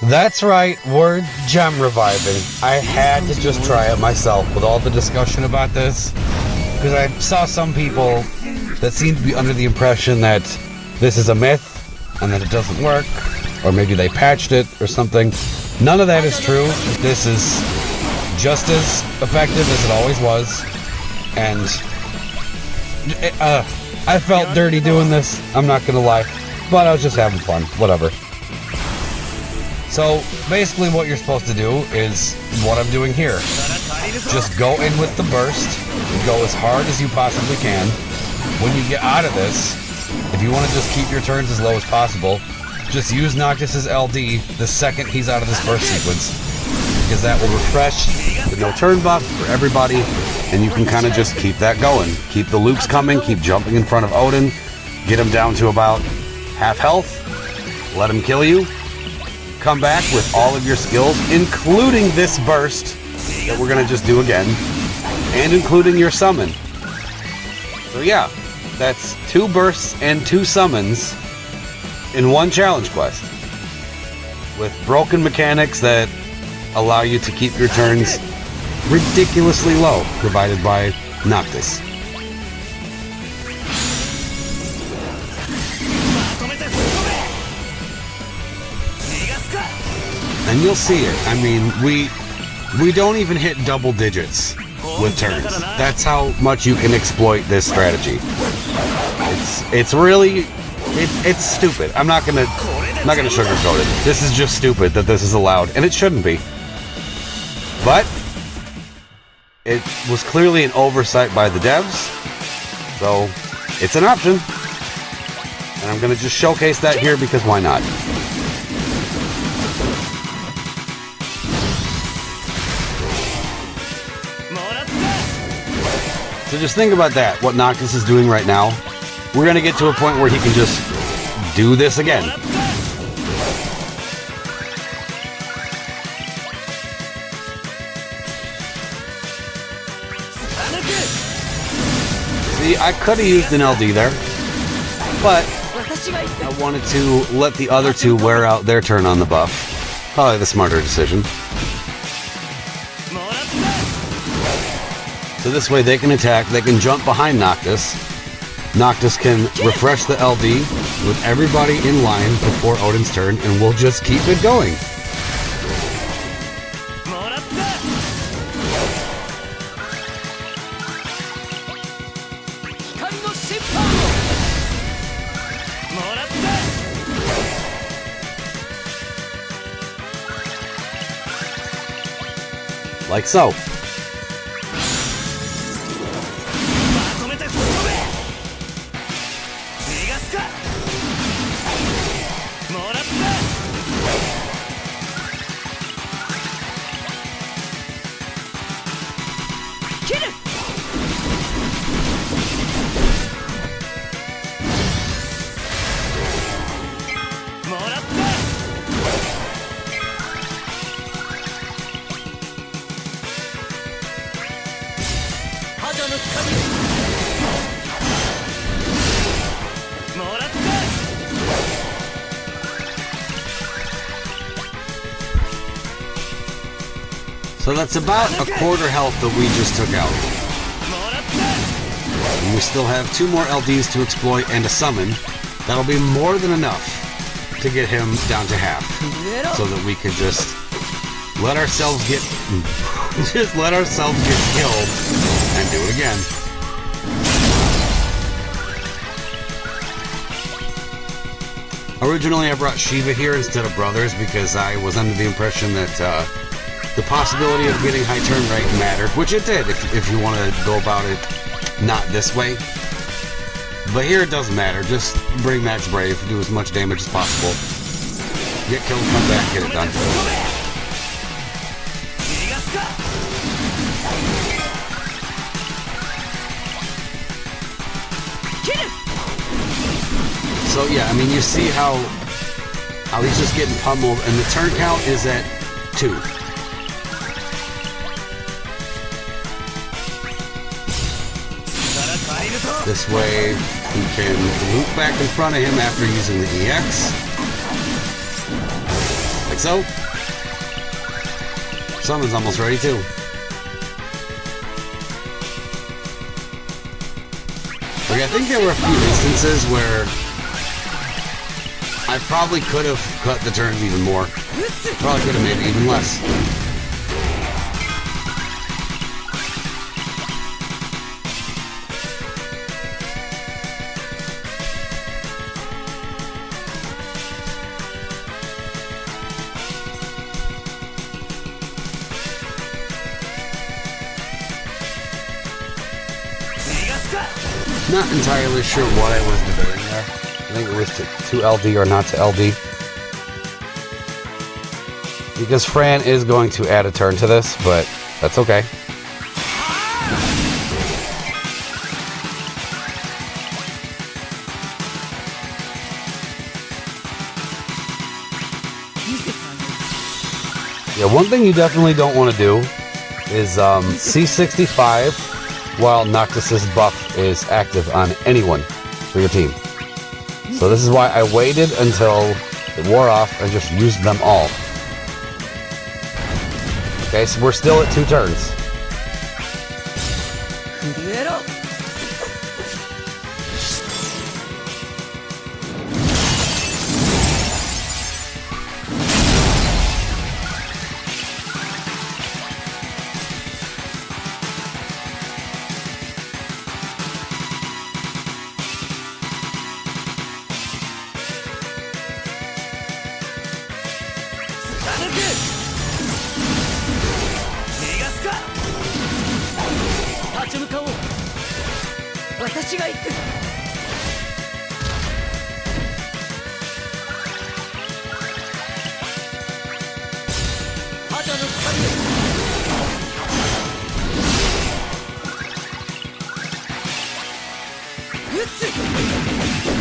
That's right, we're gem reviving. I had to just try it myself with all the discussion about this, because I saw some people that seem to be under the impression that this is a myth and that it doesn't work, or maybe they patched it or something. None of that is true. This is just as effective as it always was, and I felt dirty doing this, I'm not gonna lie, but I was just having fun, whatever. So basically what you're supposed to do is what I'm doing here. Just go in with the burst, go as hard as you possibly can. When you get out of this, if you want to just keep your turns as low as possible, just use Noctis's LD the second he's out of this burst sequence, because that will refresh the no turn buff for everybody, and you can kind of just keep that going. Keep the loops coming, keep jumping in front of Odin, get him down to about half health, let him kill you. Come back with all of your skills, including this burst that we're gonna just do again, and including your summon. So yeah, that's 2 bursts and 2 summons in one challenge quest, with broken mechanics that allow you to keep your turns ridiculously low, provided by Noctis. And you'll see it. I mean, we don't even hit double digits with turns. That's how much you can exploit this strategy. It's really it's stupid. I'm not gonna sugarcoat it. This is just stupid that this is allowed, and it shouldn't be. But it was clearly an oversight by the devs, so it's an option. And I'm gonna just showcase that here because why not? So just think about that, what Noctis is doing right now. We're going to get to a point where he can just do this again. See, I could have used an LD there, but I wanted to let the other 2 wear out their turn on the buff. Probably the smarter decision. So this way they can attack, they can jump behind Noctis. Noctis can refresh the LD with everybody in line before Odin's turn, and we'll just keep it going. Like so. So that's about a quarter health that we just took out. And we still have 2 more LDs to exploit and a summon. That'll be more than enough to get him down to half, so that we can just let ourselves get killed and do it again. Originally I brought Shiva here instead of Brothers because I was under the impression that the possibility of getting high turn rate mattered, which it did if you want to go about it not this way. But here it doesn't matter. Just bring Max Brave, do as much damage as possible. Get killed, come back, get it done. So yeah, I mean, you see how he's just getting pummeled, and the turn count is at 2. This way, he can loop back in front of him after using the EX. Like so. Summon's almost ready too. Like, I think there were a few instances where I probably could have cut the turns even more. Probably could have made it even less. Not entirely sure what I was debating there. I think it was to LD or not to LD. Because Fran is going to add a turn to this, but that's okay. Yeah, one thing you definitely don't want to do is C65 while Noctis's buff is active on anyone for your team. So this is why I waited until it wore off and just used them all. Okay, so we're still at 2 turns.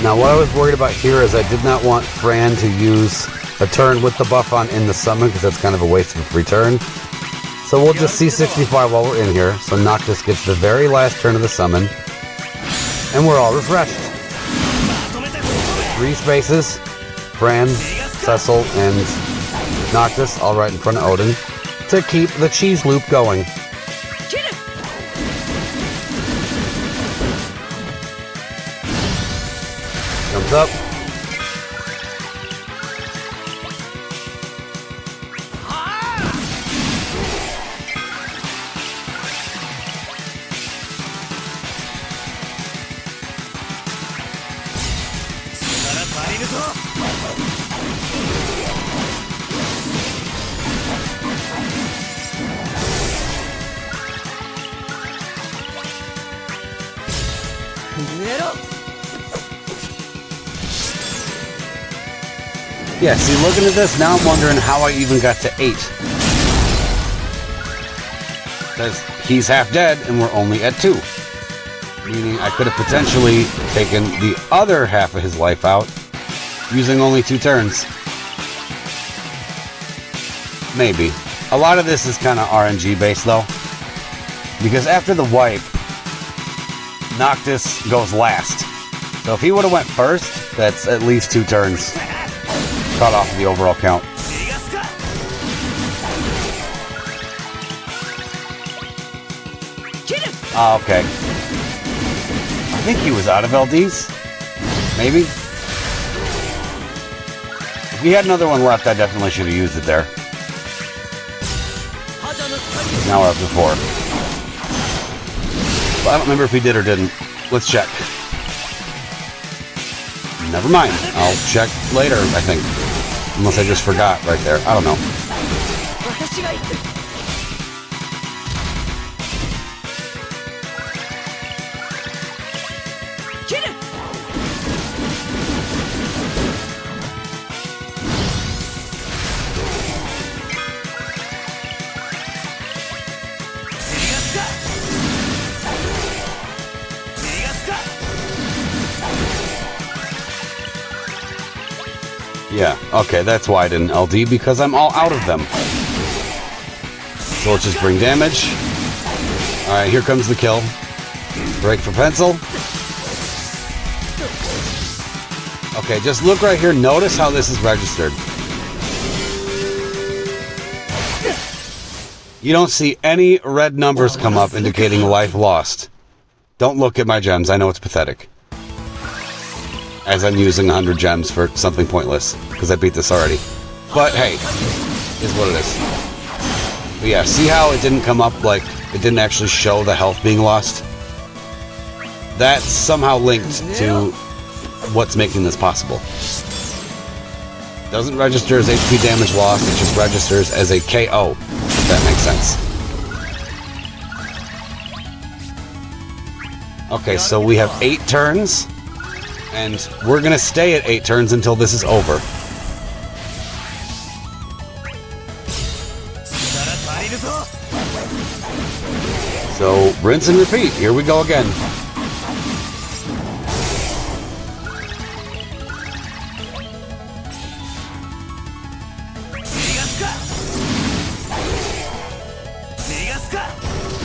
Now what I was worried about here is I did not want Fran to use a turn with the buff on in the summon because that's kind of a waste of a free turn. So we'll just C65 while we're in here. So Noctis gets the very last turn of the summon. And we're all refreshed. 3 spaces. Fran, Cecil, and Noctis all right in front of Odin to keep the cheese loop going. Jumps up. Yeah, see, looking at this, now I'm wondering how I even got to 8. Because he's half dead, and we're only at 2. Meaning I could have potentially taken the other half of his life out using only 2 turns. Maybe. A lot of this is kind of RNG based, though. Because after the wipe, Noctis goes last. So if he would have went first, that's at least 2 turns. Cut off the overall count. Ah, okay. I think he was out of LDs. Maybe. If he had another one left, I definitely should have used it there. Now we're up to 4. But I don't remember if he did or didn't. Let's check. Never mind. I'll check later, I think. Unless I just forgot right there. I don't know. Yeah, okay, that's why I didn't LD, because I'm all out of them. So let's just bring damage. Alright, here comes the kill. Break for pencil. Okay, just look right here. Notice how this is registered. You don't see any red numbers come up indicating life lost. Don't look at my gems. I know it's pathetic. As I'm using 100 gems for something pointless, because I beat this already. But hey, is what it is. But yeah, see how it didn't come up, like, it didn't actually show the health being lost? That's somehow linked to what's making this possible. Doesn't register as HP damage lost, it just registers as a KO, if that makes sense. Okay, so we have 8 turns, and we're gonna stay at 8 turns until this is over. So, rinse and repeat, here we go again.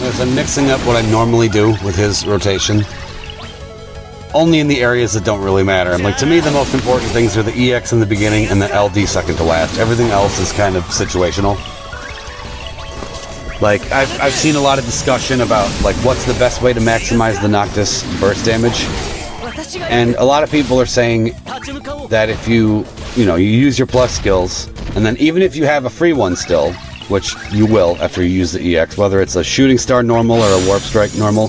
As I'm mixing up what I normally do with his rotation, only in the areas that don't really matter. I'm like, to me, the most important things are the EX in the beginning and the LD second to last. Everything else is kind of situational. Like, I've seen a lot of discussion about, like, what's the best way to maximize the Noctis burst damage. And a lot of people are saying that if you use your plus skills, and then even if you have a free one still, which you will after you use the EX, whether it's a shooting star normal or a warp strike normal,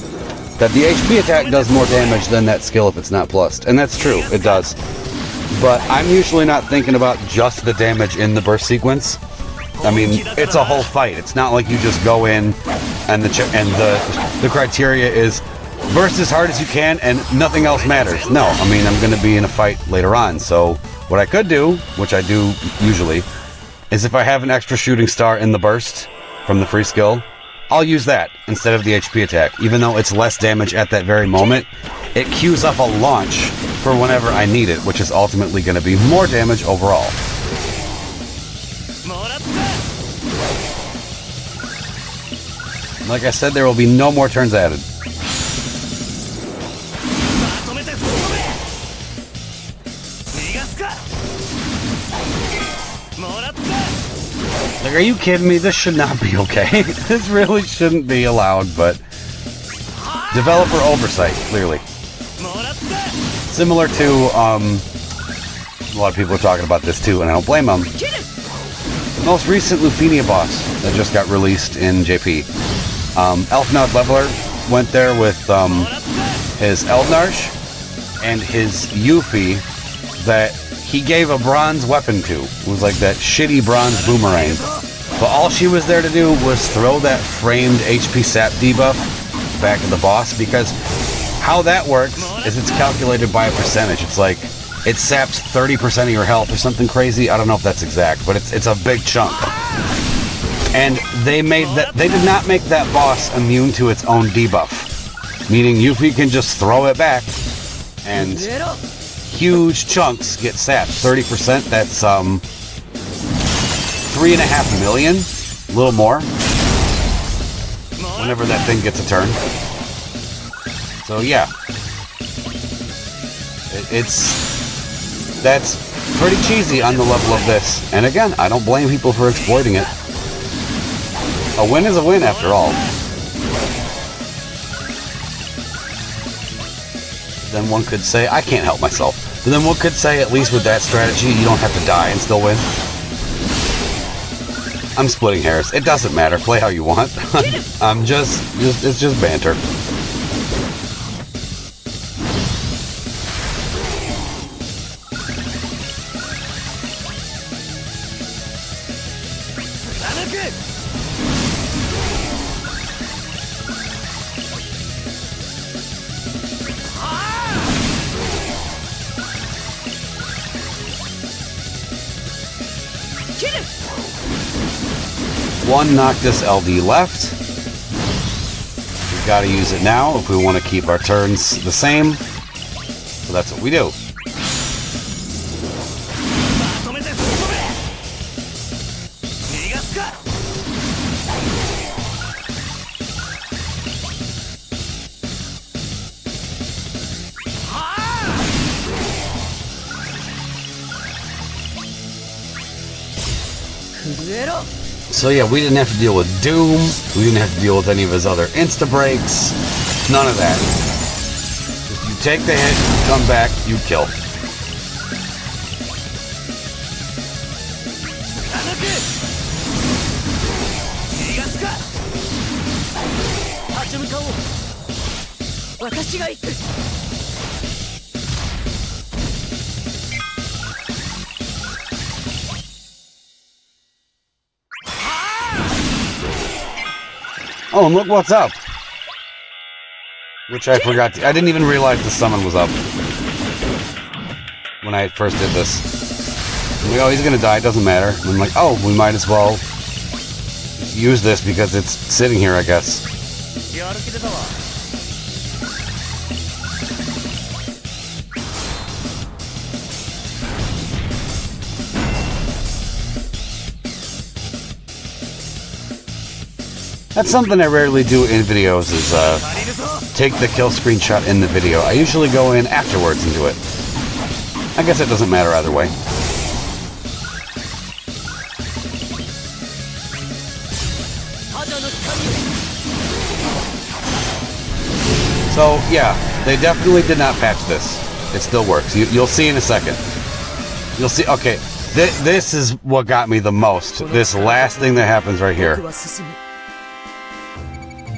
that the HP attack does more damage than that skill if it's not plussed. And that's true, it does. But I'm usually not thinking about just the damage in the burst sequence. I mean, it's a whole fight. It's not like you just go in and the criteria is burst as hard as you can and nothing else matters. No, I mean, I'm going to be in a fight later on. So what I could do, which I do usually, is if I have an extra shooting star in the burst from the free skill, I'll use that instead of the HP attack. Even though it's less damage at that very moment, it queues up a launch for whenever I need it, which is ultimately going to be more damage overall. Like I said, there will be no more turns added. Like, are you kidding me? This should not be okay. This really shouldn't be allowed, but developer oversight, clearly. Similar to, a lot of people are talking about this too, and I don't blame them. The most recent Lufenia boss that just got released in JP. Elfnaud Leveler went there with his Eldnarsh and his Yuffie that he gave a bronze weapon to. It was like that shitty bronze boomerang. But all she was there to do was throw that framed HP sap debuff back at the boss, because how that works is it's calculated by a percentage. It's like it saps 30% of your health or something crazy. I don't know if that's exact, but it's a big chunk. And they did not make that boss immune to its own debuff, meaning Yuffie can just throw it back and huge chunks get sapped. 30%, that's 3.5 million, a little more, whenever that thing gets a turn. So yeah, that's pretty cheesy on the level of this. And again, I don't blame people for exploiting it. A win is a win after all. Then one could say, I can't help myself. But then one could say, at least with that strategy, you don't have to die and still win. I'm splitting hairs. It doesn't matter. Play how you want. It's just banter. One Noctis LD left. We've got to use it now if we want to keep our turns the same. So that's what we do. So yeah, we didn't have to deal with Doom. We didn't have to deal with any of his other insta-breaks. None of that. If you take the hit, you come back, you kill. Oh, and look what's up. Which I forgot to, I didn't even realize the summon was up when I first did this. I'm like, oh, he's gonna die, it doesn't matter. And I'm like, oh, we might as well use this because it's sitting here, I guess. That's something I rarely do in videos, is take the kill screenshot in the video. I usually go in afterwards and do it. I guess it doesn't matter either way. So, yeah, they definitely did not patch this. It still works. You'll see in a second. You'll see, okay, this is what got me the most. This last thing that happens right here.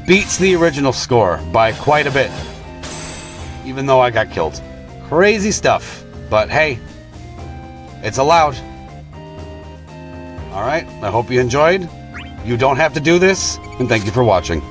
Beats the original score by quite a bit, even though I got killed. Crazy stuff, but hey, it's allowed. Alright, I hope you enjoyed. You don't have to do this, and thank you for watching.